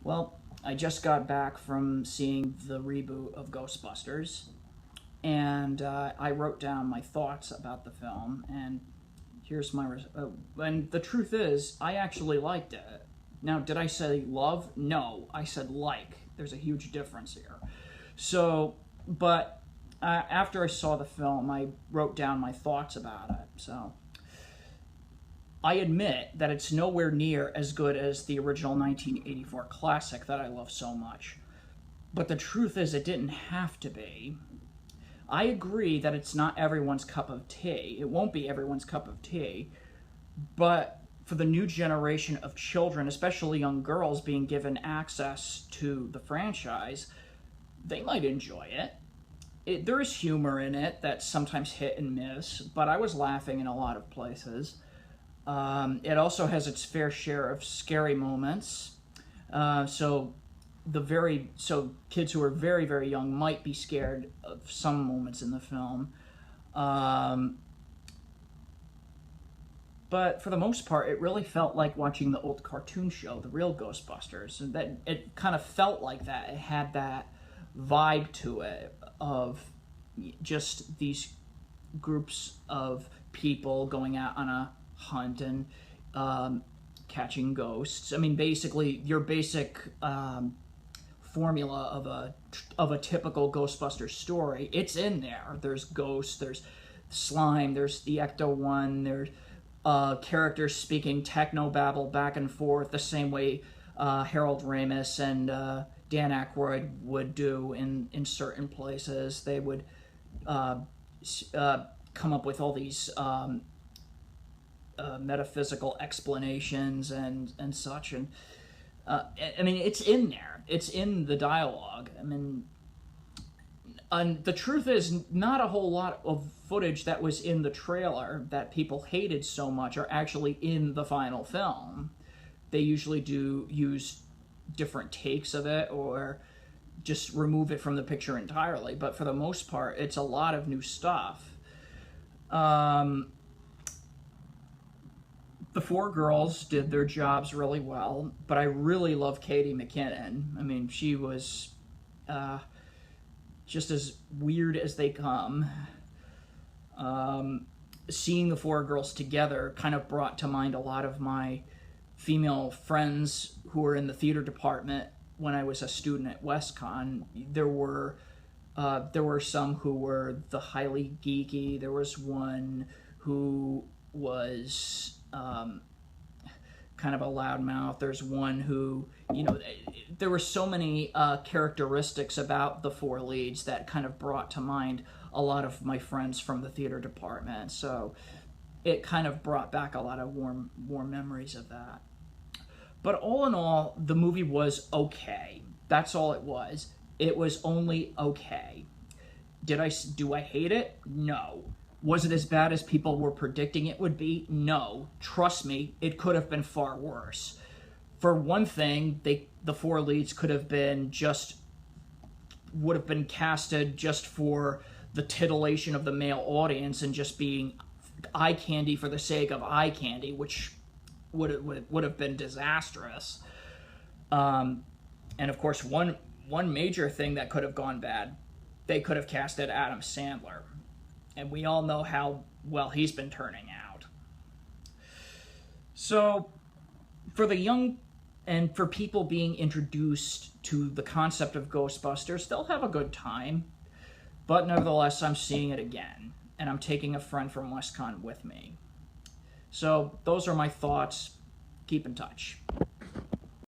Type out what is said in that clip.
Well, I just got back from seeing the reboot of Ghostbusters, and I wrote down my thoughts about the film, and here's my. And the truth is, I actually liked it. Now, did I say love? No, I said like. There's a huge difference here. So, but after I saw the film, I wrote down my thoughts about it. So, I admit that it's nowhere near as good as the original 1984 classic that I love so much. But the truth is, it didn't have to be. I agree that it's not everyone's cup of tea. It won't be everyone's cup of tea. But for the new generation of children, especially young girls being given access to the franchise, they might enjoy it. There is humor in it that's sometimes hit and miss, but I was laughing in a lot of places. It also has its fair share of scary moments. So kids who are very, very young might be scared of some moments in the film. But for the most part, it really felt like watching the old cartoon show, the real Ghostbusters. And that it kind of felt like that. It had that vibe to it of just these groups of people going out on a hunt and catching ghosts. I mean, basically, your basic formula of a typical Ghostbusters story. It's in there. There's ghosts. There's slime. There's the Ecto-1. There's characters speaking techno-babble back and forth the same way Harold Ramis and Dan Aykroyd would do in certain places. They would come up with all these metaphysical explanations and such. And I mean, it's in there. It's in the dialogue. I mean, and the truth is, not a whole lot of footage that was in the trailer that people hated so much are actually in the final film. They usually do use different takes of it or just remove it from the picture entirely. But for the most part, it's a lot of new stuff. The four girls did their jobs really well, but I really love Katie McKinnon. I mean, she was just as weird as they come. Seeing the four girls together kind of brought to mind a lot of my female friends who were in the theater department when I was a student at WestCon. There were some who were the highly geeky. There was one who was kind of a loudmouth. There's one who, there were so many characteristics about the four leads that kind of brought to mind a lot of my friends from the theater department. So it kind of brought back a lot of warm memories of that. But all in all, the movie was okay. That's all it was. It was only okay. Do I hate it? No. Was it as bad as people were predicting it would be? No. Trust me, it could have been far worse. For one thing, the four leads would have been casted just for the titillation of the male audience and just being eye candy for the sake of eye candy, which would have been disastrous. And of course, one major thing that could have gone bad, they could have casted Adam Sandler. And we all know how well he's been turning out. So, for the young and for people being introduced to the concept of Ghostbusters, they'll have a good time. But nevertheless, I'm seeing it again. And I'm taking a friend from WestCon with me. So, those are my thoughts. Keep in touch.